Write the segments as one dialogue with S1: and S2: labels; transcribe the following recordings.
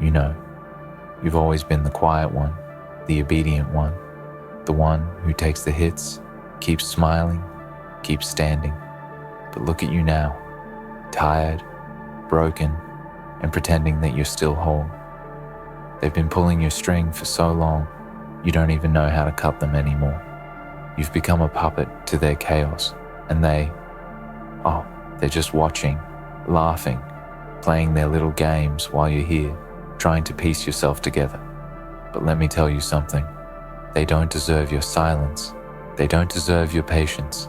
S1: You know, you've always been the quiet one, the obedient one, the one who takes the hits, keeps smiling, keeps standing. But look at you now, tired, broken, and pretending that you're still whole. They've been pulling your string for so long, you don't even know how to cut them anymore. You've become a puppet to their chaos, and they're just watching, laughing, playing their little games while you're here, trying to piece yourself together. But let me tell you something. They don't deserve your silence. They don't deserve your patience.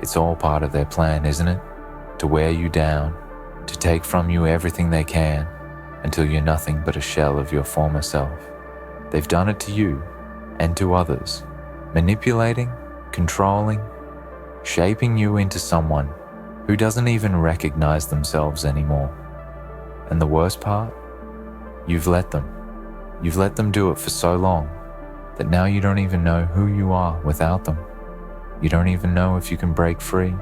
S1: It's all part of their plan, isn't it? To wear you down, to take from you everything they can, until you're nothing but a shell of your former self. They've done it to you and to others, manipulating, controlling, shaping you into someone who doesn't even recognize themselves anymore. And the worst part? You've let them. You've let them do it for so long that now you don't even know who you are without them. You don't even know if you can break free.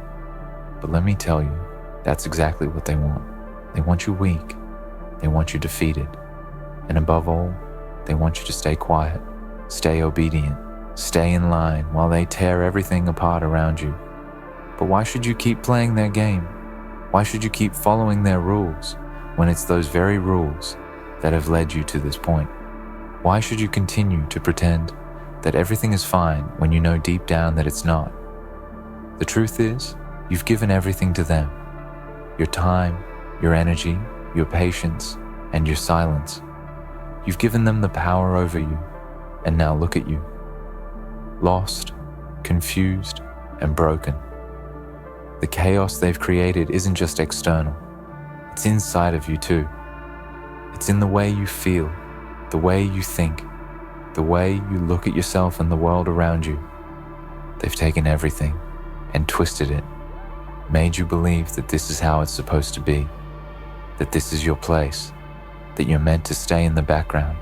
S1: But let me tell you, that's exactly what they want. They want you weak. They want you defeated. And above all, they want you to stay quiet, stay obedient, stay in line while they tear everything apart around you. But why should you keep playing their game? Why should you keep following their rules when it's those very rules that have led you to this point? Why should you continue to pretend that everything is fine when you know deep down that it's not? The truth is, you've given everything to them. Your time, your energy, your patience, and your silence. You've given them the power over you, and now look at you. Lost, confused, and broken. The chaos they've created isn't just external. It's inside of you too. It's in the way you feel, the way you think, the way you look at yourself and the world around you. They've taken everything and twisted it, made you believe that this is how it's supposed to be, that this is your place, that you're meant to stay in the background,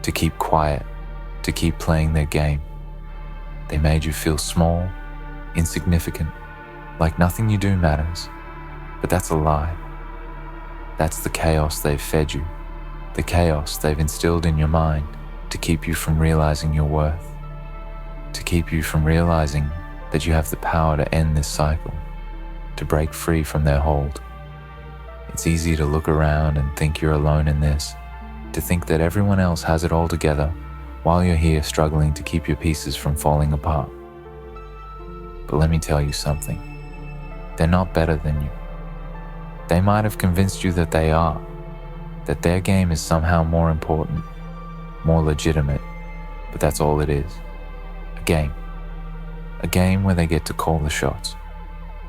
S1: to keep quiet, to keep playing their game. They made you feel small, insignificant, like nothing you do matters. But that's a lie. That's the chaos they've fed you, the chaos they've instilled in your mind to keep you from realizing your worth, to keep you from realizing that you have the power to end this cycle, to break free from their hold. It's easy to look around and think you're alone in this, to think that everyone else has it all together while you're here struggling to keep your pieces from falling apart. But let me tell you something. They're not better than you. They might have convinced you that they are, that their game is somehow more important, more legitimate, but that's all it is. A game. A game where they get to call the shots,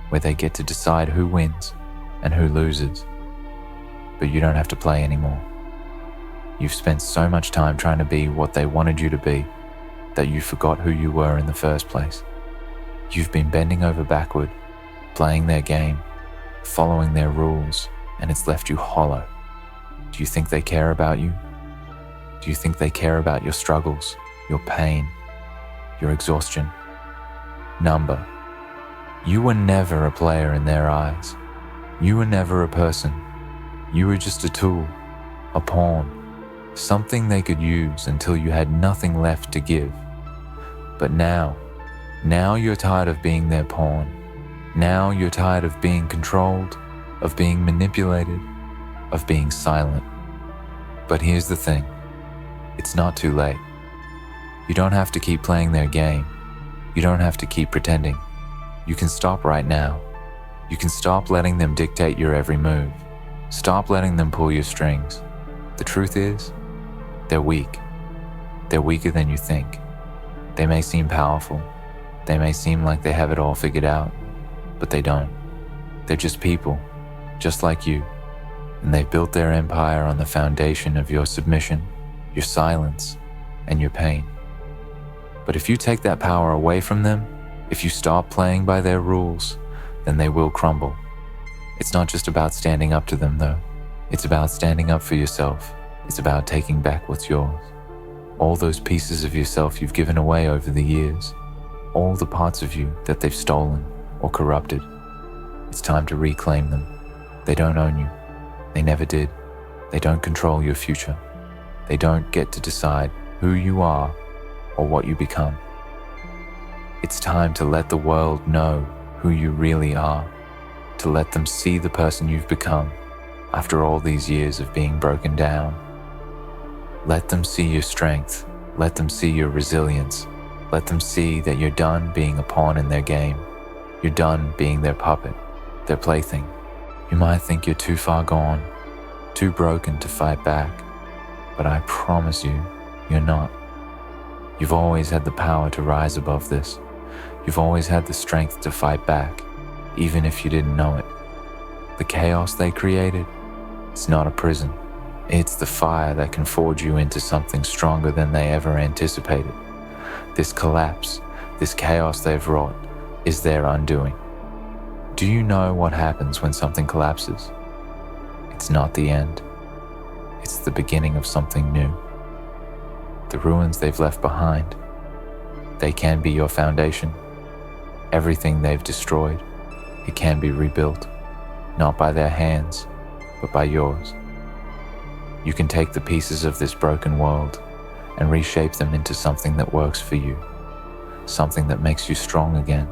S1: where they get to decide who wins and who loses. But you don't have to play anymore. You've spent so much time trying to be what they wanted you to be that you forgot who you were in the first place. You've been bending over backward, playing their game, following their rules, and it's left you hollow. Do you think they care about you? Do you think they care about your struggles, your pain, your exhaustion? Number. You were never a player in their eyes. You were never a person. You were just a tool, a pawn, something they could use until you had nothing left to give. But now you're tired of being their pawn. Now you're tired of being controlled, of being manipulated, of being silent. But here's the thing. It's not too late. You don't have to keep playing their game. You don't have to keep pretending. You can stop right now. You can stop letting them dictate your every move. Stop letting them pull your strings. The truth is, they're weak. They're weaker than you think. They may seem powerful. They may seem like they have it all figured out, but they don't. They're just people, just like you, and they've built their empire on the foundation of your submission, your silence, and your pain. But if you take that power away from them, if you stop playing by their rules, then they will crumble. It's not just about standing up to them, though. It's about standing up for yourself. It's about taking back what's yours. All those pieces of yourself you've given away over the years, all the parts of you that they've stolen or corrupted. It's time to reclaim them. They don't own you. They never did. They don't control your future. They don't get to decide who you are or what you become. It's time to let the world know who you really are, to let them see the person you've become after all these years of being broken down. Let them see your strength. Let them see your resilience. Let them see that you're done being a pawn in their game. You're done being their puppet, their plaything. You might think you're too far gone, too broken to fight back, but I promise you, you're not. You've always had the power to rise above this. You've always had the strength to fight back, even if you didn't know it. The chaos they created, it's not a prison. It's the fire that can forge you into something stronger than they ever anticipated. This collapse, this chaos they've wrought, is their undoing. Do you know what happens when something collapses? It's not the end. It's the beginning of something new. The ruins they've left behind, they can be your foundation. Everything they've destroyed, it can be rebuilt, not by their hands, but by yours. You can take the pieces of this broken world and reshape them into something that works for you, something that makes you strong again,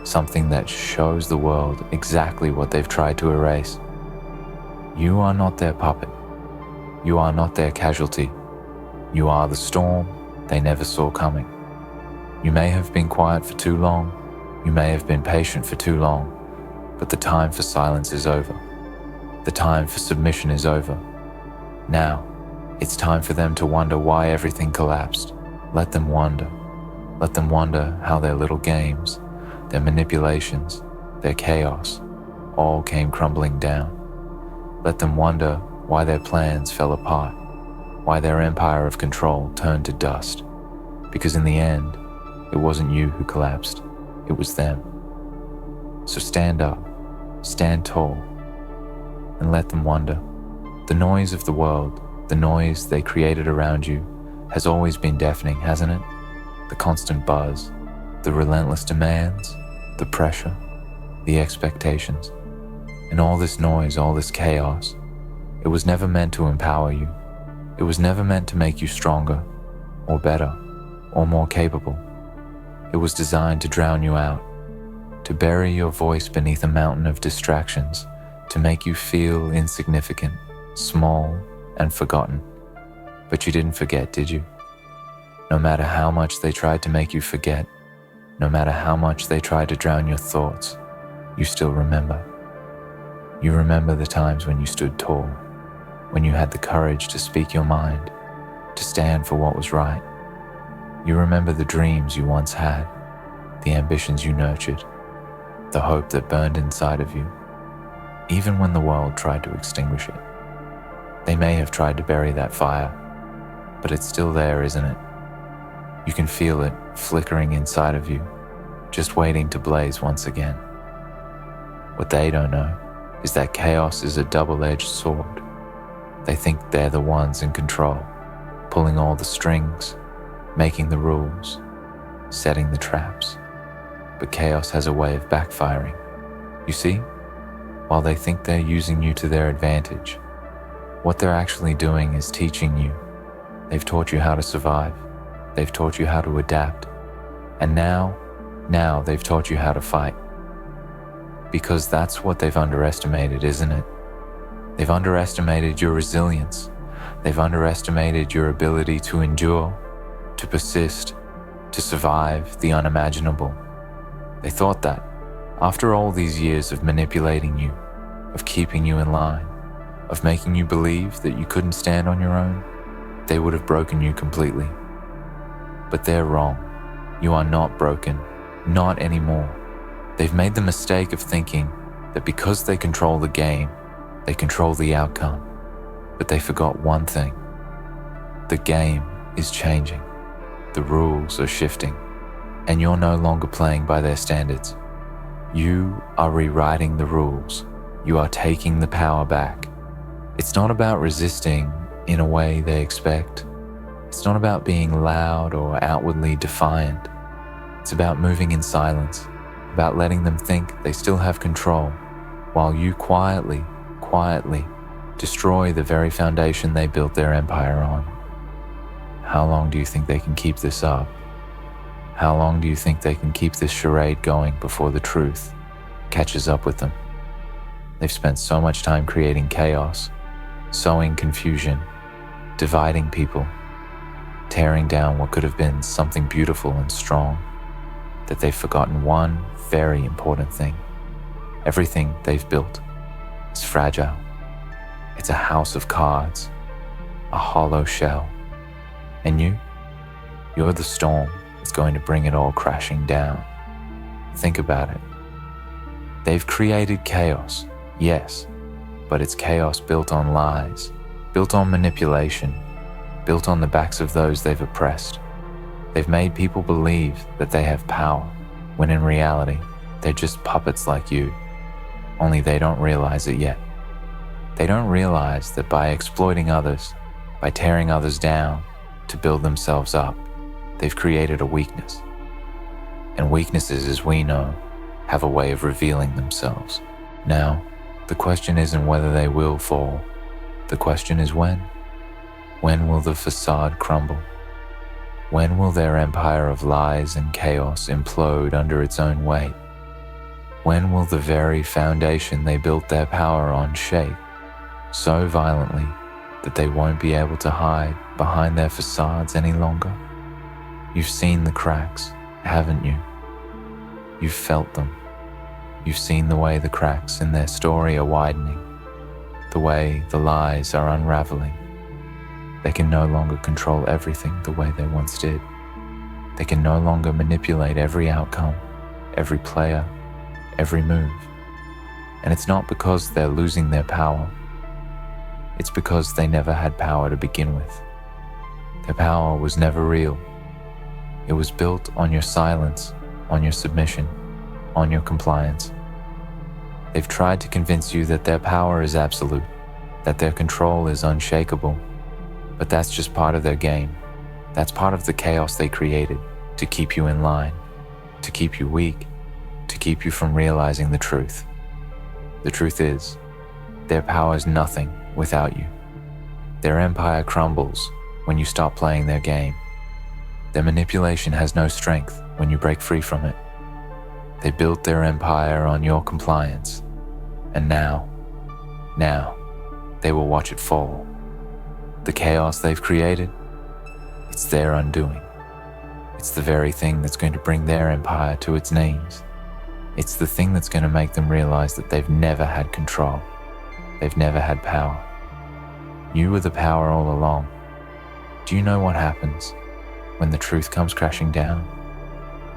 S1: something that shows the world exactly what they've tried to erase. You are not their puppet. You are not their casualty. You are the storm they never saw coming. You may have been quiet for too long. You may have been patient for too long, but the time for silence is over. The time for submission is over. Now, it's time for them to wonder why everything collapsed. Let them wonder. Let them wonder how their little games, their manipulations, their chaos, all came crumbling down. Let them wonder why their plans fell apart, why their empire of control turned to dust. Because in the end, it wasn't you who collapsed, it was them. So stand up, stand tall, and let them wonder. The noise of the world, the noise they created around you, has always been deafening, hasn't it? The constant buzz, the relentless demands, the pressure, the expectations, and all this noise, all this chaos. It was never meant to empower you. It was never meant to make you stronger, or better, or more capable. It was designed to drown you out, to bury your voice beneath a mountain of distractions, to make you feel insignificant, small, and forgotten. But you didn't forget, did you? No matter how much they tried to make you forget, no matter how much they tried to drown your thoughts, you still remember. You remember the times when you stood tall, when you had the courage to speak your mind, to stand for what was right. You remember the dreams you once had, the ambitions you nurtured, the hope that burned inside of you, even when the world tried to extinguish it. They may have tried to bury that fire, but it's still there, isn't it? You can feel it flickering inside of you, just waiting to blaze once again. What they don't know is that chaos is a double-edged sword. They think they're the ones in control, pulling all the strings, making the rules, setting the traps. But chaos has a way of backfiring. You see, while they think they're using you to their advantage, what they're actually doing is teaching you. They've taught you how to survive. They've taught you how to adapt. And now they've taught you how to fight. Because that's what they've underestimated, isn't it? They've underestimated your resilience. They've underestimated your ability to endure, to persist, to survive the unimaginable. They thought that, after all these years of manipulating you, of keeping you in line, of making you believe that you couldn't stand on your own, they would have broken you completely. But they're wrong. You are not broken, not anymore. They've made the mistake of thinking that because they control the game, they control the outcome. But they forgot one thing. The game is changing. The rules are shifting. And you're no longer playing by their standards. You are rewriting the rules. You are taking the power back. It's not about resisting in a way they expect. It's not about being loud or outwardly defiant. It's about moving in silence, about letting them think they still have control, while you quietly destroy the very foundation they built their empire on. How long do you think they can keep this up? How long do you think they can keep this charade going before the truth catches up with them? They've spent so much time creating chaos, sowing confusion, dividing people, tearing down what could have been something beautiful and strong, that they've forgotten one very important thing. Everything they've built is fragile. It's a house of cards, a hollow shell. And you're the storm that's going to bring it all crashing down. Think about it. They've created chaos, yes, but it's chaos built on lies, built on manipulation, built on the backs of those they've oppressed. They've made people believe that they have power, when in reality, they're just puppets like you, only they don't realize it yet. They don't realize that by exploiting others, by tearing others down to build themselves up, they've created a weakness. And weaknesses, as we know, have a way of revealing themselves. Now, the question isn't whether they will fall. The question is when. When will the facade crumble? When will their empire of lies and chaos implode under its own weight? When will the very foundation they built their power on shake so violently that they won't be able to hide behind their facades any longer? You've seen the cracks, haven't you? You've felt them. You've seen the way the cracks in their story are widening, the way the lies are unraveling. They can no longer control everything the way they once did. They can no longer manipulate every outcome, every player, every move. And it's not because they're losing their power. It's because they never had power to begin with. Their power was never real. It was built on your silence, on your submission, on your compliance. They've tried to convince you that their power is absolute, that their control is unshakable, but that's just part of their game. That's part of the chaos they created to keep you in line, to keep you weak, to keep you from realizing the truth. The truth is, their power is nothing without you. Their empire crumbles when you stop playing their game. Their manipulation has no strength when you break free from it. They built their empire on your compliance, and now, they will watch it fall. The chaos they've created, it's their undoing. It's the very thing that's going to bring their empire to its knees. It's the thing that's going to make them realize that they've never had control. They've never had power. You were the power all along. Do you know what happens when the truth comes crashing down?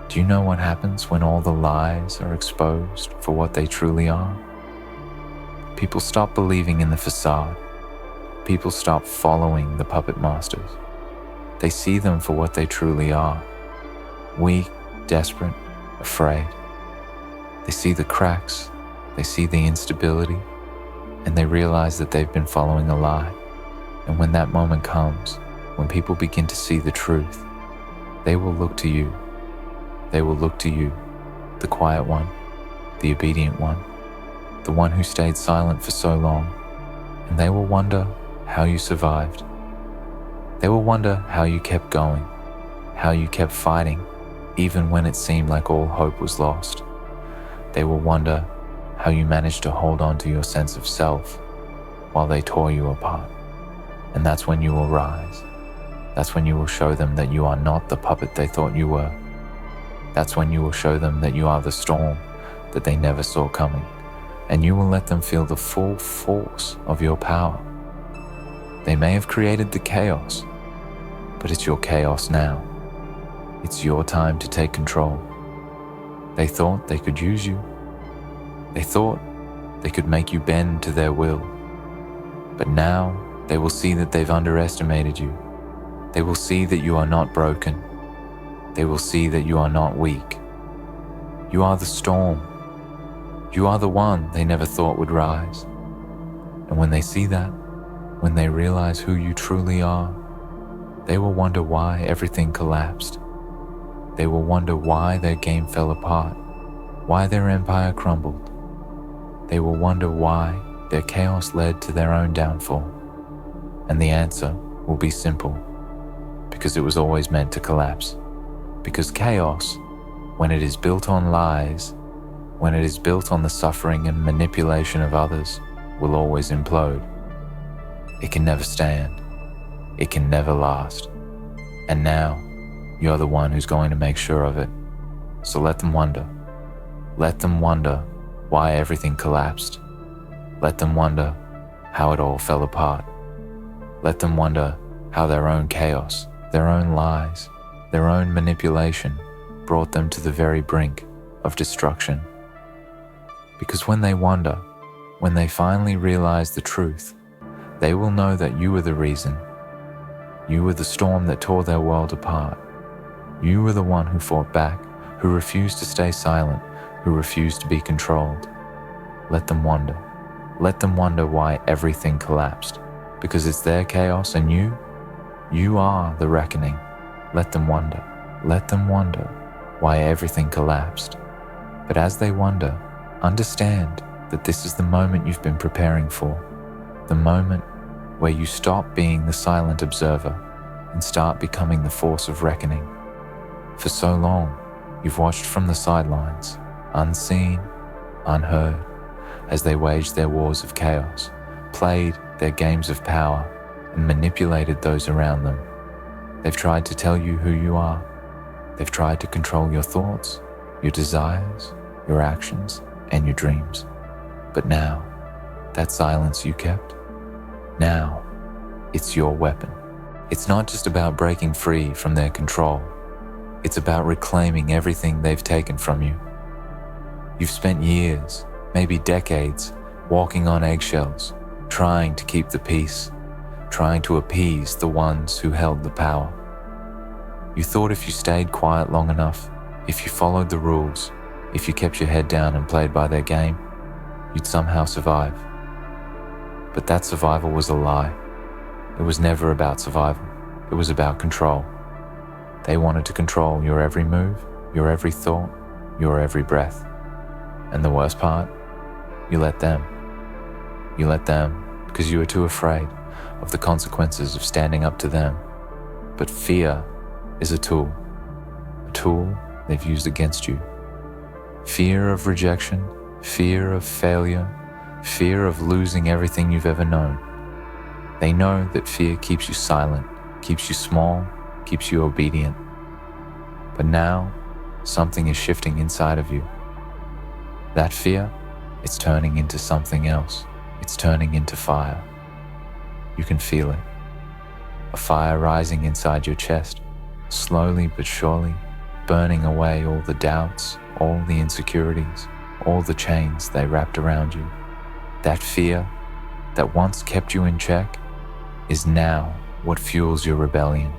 S1: Do you know what happens when all the lies are exposed for what they truly are? People stop believing in the facade. People stop following the puppet masters. They see them for what they truly are. Weak, desperate, afraid. They see the cracks, they see the instability, and they realize that they've been following a lie. And when that moment comes, when people begin to see the truth, they will look to you. They will look to you, the quiet one, the obedient one, the one who stayed silent for so long, and they will wonder how you survived. They will wonder how you kept going, how you kept fighting, even when it seemed like all hope was lost. They will wonder how you managed to hold on to your sense of self while they tore you apart. And that's when you will rise. That's when you will show them that you are not the puppet they thought you were. That's when you will show them that you are the storm that they never saw coming, and you will let them feel the full force of your power. They may have created the chaos, but it's your chaos now. It's your time to take control. They thought they could use you. They thought they could make you bend to their will. But now they will see that they've underestimated you. They will see that you are not broken. They will see that you are not weak. You are the storm. You are the one they never thought would rise. And when they see that, when they realize who you truly are, they will wonder why everything collapsed. They will wonder why their game fell apart, why their empire crumbled. They will wonder why their chaos led to their own downfall. And the answer will be simple, because it was always meant to collapse. Because chaos, when it is built on lies, when it is built on the suffering and manipulation of others, will always implode. It can never stand. It can never last. And now, you're the one who's going to make sure of it. So let them wonder. Let them wonder why everything collapsed. Let them wonder how it all fell apart. Let them wonder how their own chaos, their own lies, their own manipulation brought them to the very brink of destruction. Because when they wonder, when they finally realize the truth, they will know that you were the reason. You were the storm that tore their world apart. You were the one who fought back, who refused to stay silent, who refused to be controlled. Let them wonder. Let them wonder why everything collapsed. Because it's their chaos and you are the reckoning. Let them wonder. Let them wonder why everything collapsed. But as they wonder, understand that this is the moment you've been preparing for. The moment where you stop being the silent observer and start becoming the force of reckoning. For so long, you've watched from the sidelines, unseen, unheard, as they waged their wars of chaos, played their games of power, and manipulated those around them. They've tried to tell you who you are. They've tried to control your thoughts, your desires, your actions, and your dreams. But now, that silence you kept, now, it's your weapon. It's not just about breaking free from their control. It's about reclaiming everything they've taken from you. You've spent years, maybe decades, walking on eggshells, trying to keep the peace, trying to appease the ones who held the power. You thought if you stayed quiet long enough, if you followed the rules, if you kept your head down and played by their game, you'd somehow survive. But that survival was a lie. It was never about survival. It was about control. They wanted to control your every move, your every thought, your every breath. And the worst part, you let them. You let them because you were too afraid of the consequences of standing up to them. But fear is a tool they've used against you. Fear of rejection, fear of failure, fear of losing everything you've ever known. They know that fear keeps you silent, keeps you small, keeps you obedient. But now, something is shifting inside of you. That fear, it's turning into something else. It's turning into fire. You can feel it. A fire rising inside your chest, slowly but surely, burning away all the doubts, all the insecurities, all the chains they wrapped around you. That fear that once kept you in check is now what fuels your rebellion.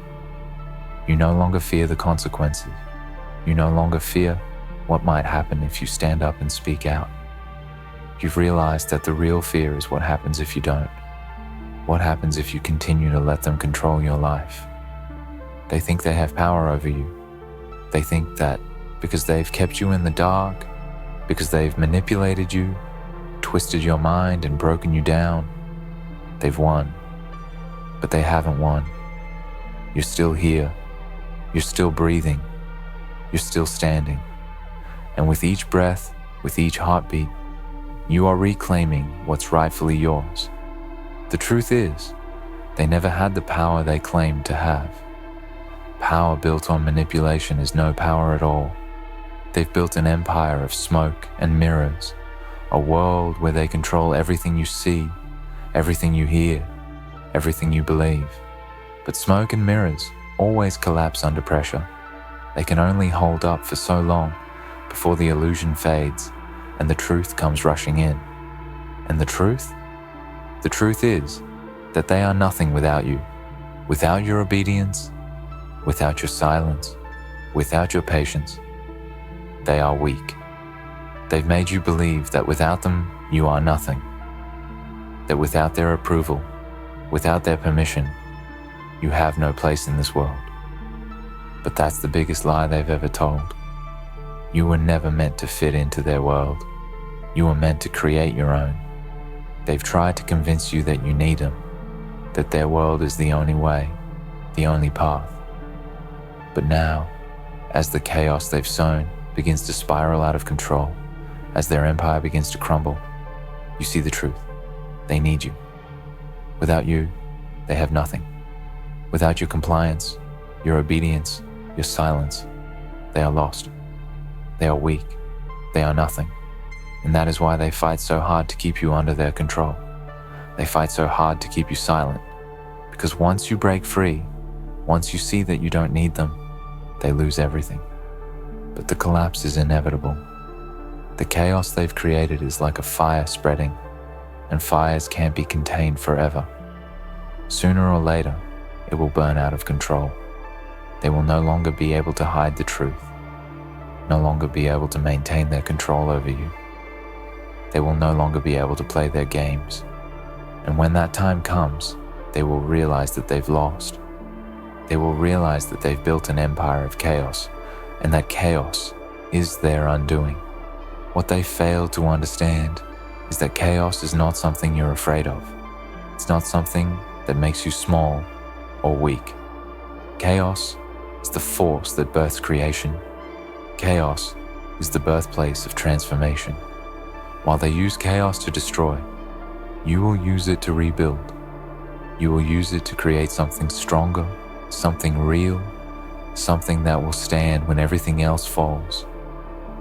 S1: You no longer fear the consequences. You no longer fear what might happen if you stand up and speak out. You've realized that the real fear is what happens if you don't. What happens if you continue to let them control your life? They think they have power over you. They think that because they've kept you in the dark, because they've manipulated you, twisted your mind and broken you down, they've won. But they haven't won. You're still here. You're still breathing. You're still standing. And with each breath, with each heartbeat, you are reclaiming what's rightfully yours. The truth is, they never had the power they claimed to have. Power built on manipulation is no power at all. They've built an empire of smoke and mirrors, a world where they control everything you see, everything you hear, everything you believe. But smoke and mirrors always collapse under pressure. They can only hold up for so long before the illusion fades and the truth comes rushing in. And the truth? The truth is that they are nothing without you, without your obedience, without your silence, without your patience. They are weak. They've made you believe that without them, you are nothing. That without their approval, without their permission, you have no place in this world. But that's the biggest lie they've ever told. You were never meant to fit into their world. You were meant to create your own. They've tried to convince you that you need them, that their world is the only way, the only path. But now, as the chaos they've sown begins to spiral out of control, as their empire begins to crumble, you see the truth. They need you. Without you, they have nothing. Without your compliance, your obedience, your silence, they are lost. They are weak. They are nothing. And that is why they fight so hard to keep you under their control. They fight so hard to keep you silent, because once you break free, once you see that you don't need them, they lose everything. But the collapse is inevitable. The chaos they've created is like a fire spreading, and fires can't be contained forever. Sooner or later, it will burn out of control. They will no longer be able to hide the truth, no longer be able to maintain their control over you. They will no longer be able to play their games. And when that time comes, they will realize that they've lost. They will realize that they've built an empire of chaos, and that chaos is their undoing. What they fail to understand is that chaos is not something you're afraid of. It's not something that makes you small or weak. Chaos is the force that births creation. Chaos is the birthplace of transformation. While they use chaos to destroy, you will use it to rebuild. You will use it to create something stronger, something real, something that will stand when everything else falls.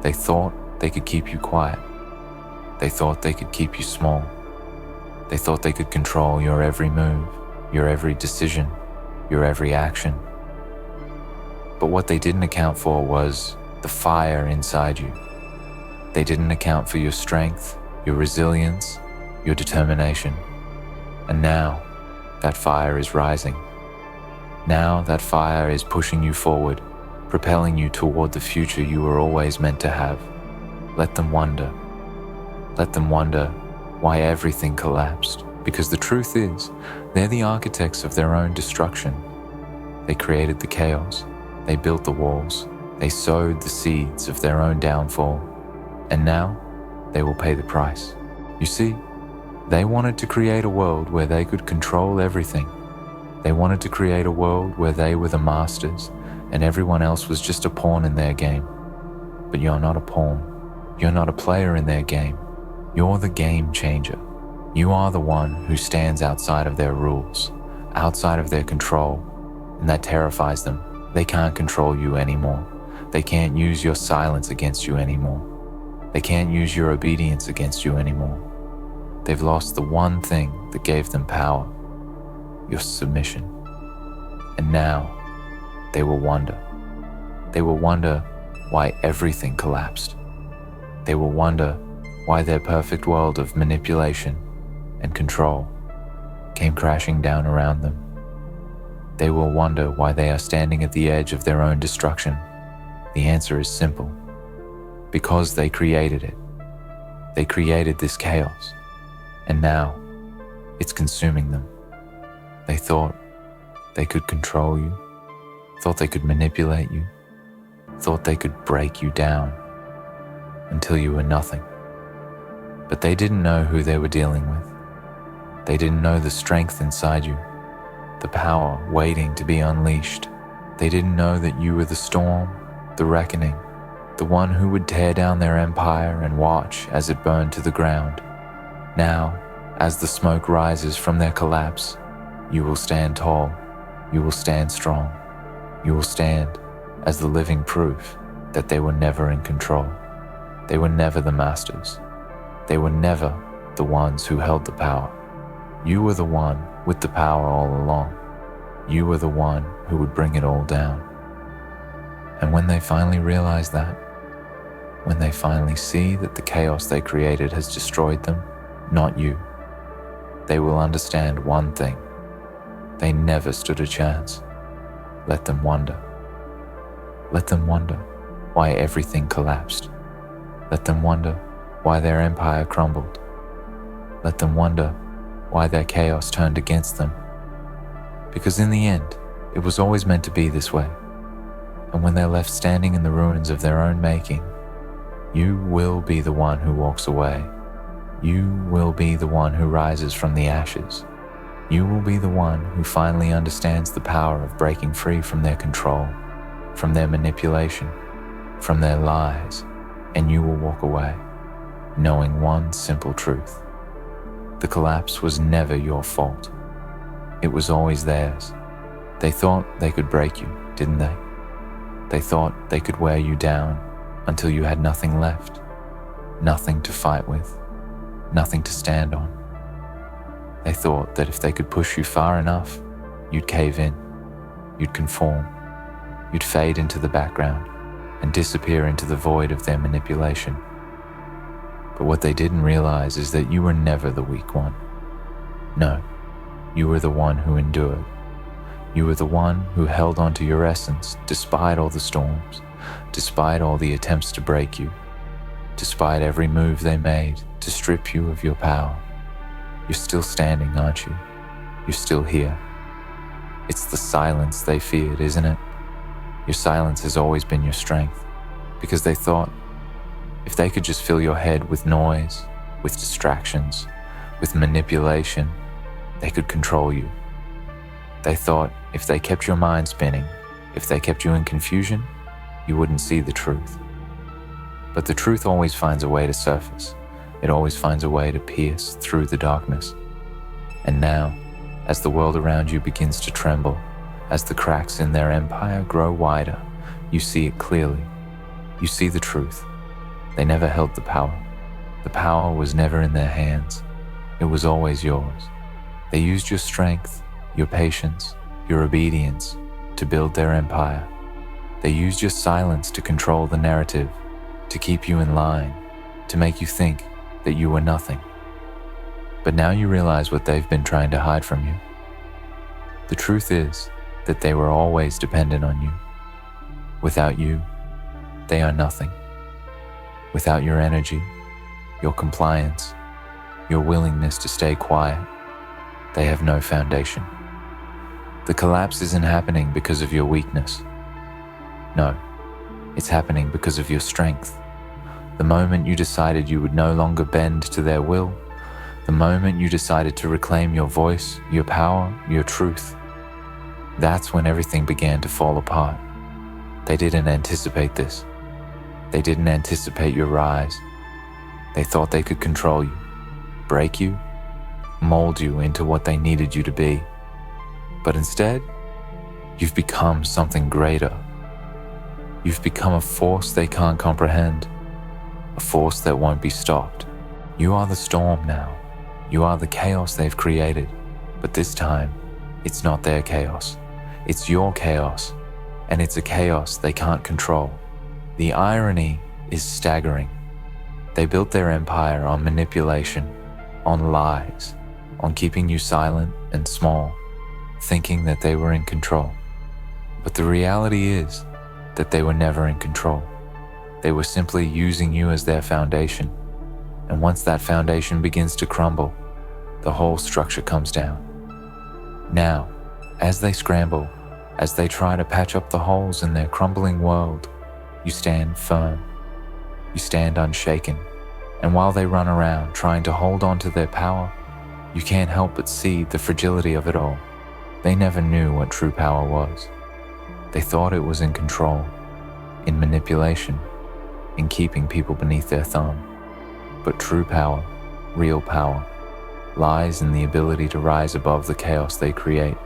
S1: They thought they could keep you quiet. They thought they could keep you small. They thought they could control your every move, your every decision, your every action. But what they didn't account for was the fire inside you. They didn't account for your strength, your resilience, your determination. And now, that fire is rising. Now that fire is pushing you forward, propelling you toward the future you were always meant to have. Let them wonder. Let them wonder why everything collapsed. Because the truth is, they're the architects of their own destruction. They created the chaos. They built the walls. They sowed the seeds of their own downfall. And now, they will pay the price. You see, they wanted to create a world where they could control everything. They wanted to create a world where they were the masters and everyone else was just a pawn in their game. But you're not a pawn. You're not a player in their game. You're the game changer. You are the one who stands outside of their rules, outside of their control, and that terrifies them. They can't control you anymore. They can't use your silence against you anymore. They can't use your obedience against you anymore. They've lost the one thing that gave them power, your submission. And now, they will wonder. They will wonder why everything collapsed. They will wonder why their perfect world of manipulation and control came crashing down around them. They will wonder why they are standing at the edge of their own destruction. The answer is simple. Because they created it. They created this chaos. And now, it's consuming them. They thought they could control you, thought they could manipulate you, thought they could break you down until you were nothing. But they didn't know who they were dealing with. They didn't know the strength inside you, the power waiting to be unleashed. They didn't know that you were the storm, the reckoning, the one who would tear down their empire and watch as it burned to the ground. Now, as the smoke rises from their collapse, you will stand tall, you will stand strong, you will stand as the living proof that they were never in control. They were never the masters. They were never the ones who held the power. You were the one with the power all along. You were the one who would bring it all down. And when they finally realize that, when they finally see that the chaos they created has destroyed them, not you, they will understand one thing. They never stood a chance. Let them wonder. Let them wonder why everything collapsed. Let them wonder why their empire crumbled. Let them wonder why their chaos turned against them. Because in the end, it was always meant to be this way. And when they're left standing in the ruins of their own making, you will be the one who walks away You will be the one who rises from the ashes. You will be the one who finally understands the power of breaking free from their control, from their manipulation, from their lies, and you will walk away, knowing one simple truth. The collapse was never your fault. It was always theirs. They thought they could break you, didn't they? They thought they could wear you down until you had nothing left, nothing to fight with, nothing to stand on. They thought that if they could push you far enough, you'd cave in, you'd conform, you'd fade into the background and disappear into the void of their manipulation. But what they didn't realize is that you were never the weak one. No, you were the one who endured. You were the one who held on to your essence despite all the storms, despite all the attempts to break you, despite every move they made to strip you of your power. You're still standing, aren't you? You're still here. It's the silence they feared, isn't it? Your silence has always been your strength, because they thought if they could just fill your head with noise, with distractions, with manipulation, they could control you. They thought if they kept your mind spinning, if they kept you in confusion, you wouldn't see the truth. But the truth always finds a way to surface. It always finds a way to pierce through the darkness. And now, as the world around you begins to tremble, as the cracks in their empire grow wider, you see it clearly. You see the truth. They never held the power. The power was never in their hands. It was always yours. They used your strength, your patience, your obedience to build their empire. They used your silence to control the narrative, to keep you in line, to make you think that you were nothing. But now you realize what they've been trying to hide from you. The truth is that they were always dependent on you. Without you, they are nothing. Without your energy, your compliance, your willingness to stay quiet, they have no foundation. The collapse isn't happening because of your weakness. No, it's happening because of your strength. The moment you decided you would no longer bend to their will, the moment you decided to reclaim your voice, your power, your truth, that's when everything began to fall apart. They didn't anticipate this. They didn't anticipate your rise. They thought they could control you, break you, mold you into what they needed you to be. But instead, you've become something greater. You've become a force they can't comprehend, a force that won't be stopped. You are the storm now. You are the chaos they've created. But this time, it's not their chaos. It's your chaos, and it's a chaos they can't control. The irony is staggering. They built their empire on manipulation, on lies, on keeping you silent and small, thinking that they were in control. But the reality is that they were never in control. They were simply using you as their foundation. And once that foundation begins to crumble, the whole structure comes down. Now, as they scramble, as they try to patch up the holes in their crumbling world, you stand firm. You stand unshaken. And while they run around trying to hold on to their power, you can't help but see the fragility of it all. They never knew what true power was. They thought it was in control, in manipulation, in keeping people beneath their thumb. But true power, real power, lies in the ability to rise above the chaos they create.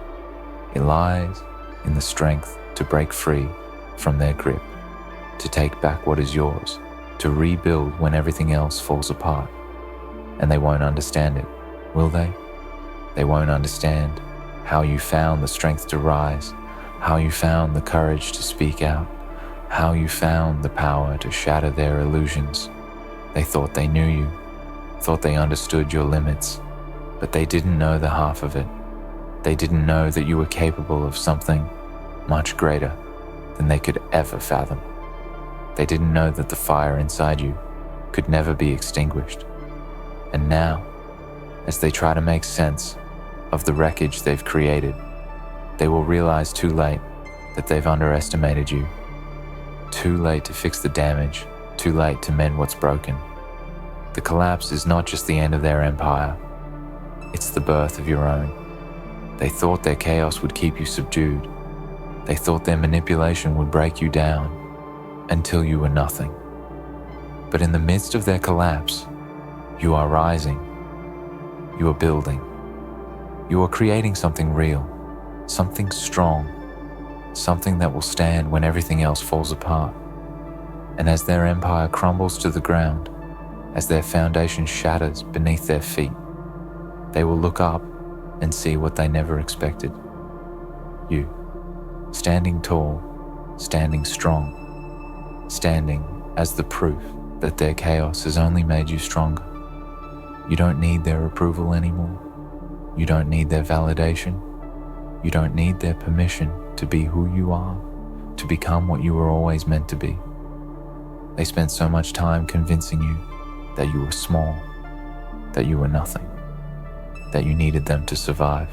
S1: It lies in the strength to break free from their grip, to take back what is yours, to rebuild when everything else falls apart. And they won't understand it, will they? They won't understand how you found the strength to rise, how you found the courage to speak out, how you found the power to shatter their illusions. They thought they knew you, thought they understood your limits, but they didn't know the half of it. They didn't know that you were capable of something much greater than they could ever fathom. They didn't know that the fire inside you could never be extinguished. And now, as they try to make sense of the wreckage they've created, they will realize too late that they've underestimated you. Too late to fix the damage, too late to mend what's broken. The collapse is not just the end of their empire, it's the birth of your own. They thought their chaos would keep you subdued. They thought their manipulation would break you down until you were nothing. But in the midst of their collapse, you are rising. You are building. You are creating something real, something strong, something that will stand when everything else falls apart. And as their empire crumbles to the ground, as their foundation shatters beneath their feet, they will look up and see what they never expected. You, standing tall, standing strong, standing as the proof that their chaos has only made you stronger. You don't need their approval anymore. You don't need their validation. You don't need their permission to be who you are, to become what you were always meant to be. They spent so much time convincing you that you were small, that you were nothing, that you needed them to survive.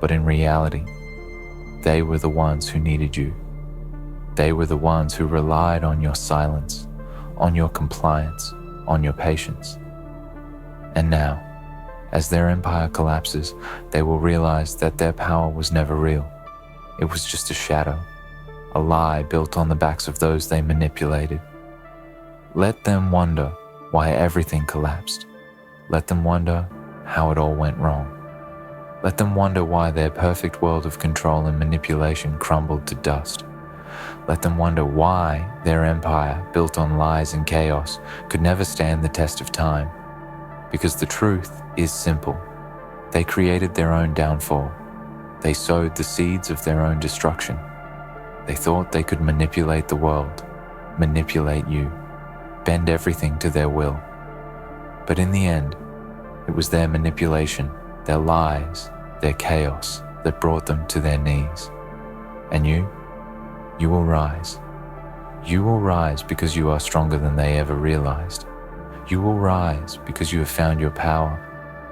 S1: But in reality, they were the ones who needed you. They were the ones who relied on your silence, on your compliance, on your patience. And now, as their empire collapses, they will realize that their power was never real. It was just a shadow, a lie built on the backs of those they manipulated. Let them wonder why everything collapsed. Let them wonder how it all went wrong. Let them wonder why their perfect world of control and manipulation crumbled to dust. Let them wonder why their empire, built on lies and chaos, could never stand the test of time. Because the truth is simple. They created their own downfall. They sowed the seeds of their own destruction. They thought they could manipulate the world, manipulate you, bend everything to their will. But in the end, it was their manipulation, their lies, their chaos that brought them to their knees. And you will rise. You will rise because you are stronger than they ever realized. You will rise because you have found your power,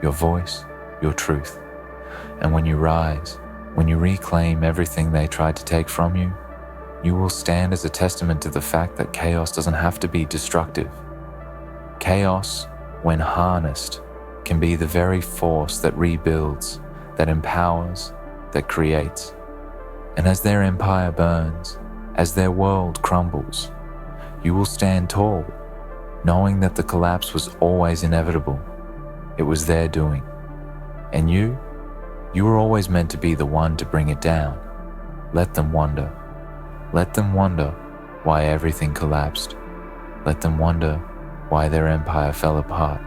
S1: your voice, your truth. And when you rise, when you reclaim everything they tried to take from you, you will stand as a testament to the fact that chaos doesn't have to be destructive. Chaos, when harnessed, can be the very force that rebuilds, that empowers, that creates. And as their empire burns, as their world crumbles, you will stand tall, knowing that the collapse was always inevitable. It was their doing. And you were always meant to be the one to bring it down. Let them wonder. Let them wonder why everything collapsed. Let them wonder why their empire fell apart.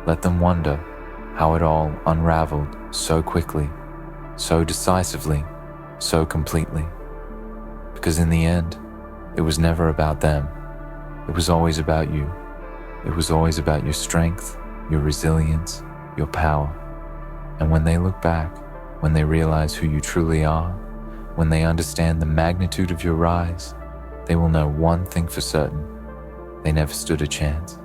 S1: Let them wonder how it all unraveled so quickly, so decisively, so completely. Because in the end, it was never about them. It was always about you. It was always about your strength, your resilience, your power. And when they look back, when they realize who you truly are, when they understand the magnitude of your rise, they will know one thing for certain: they never stood a chance.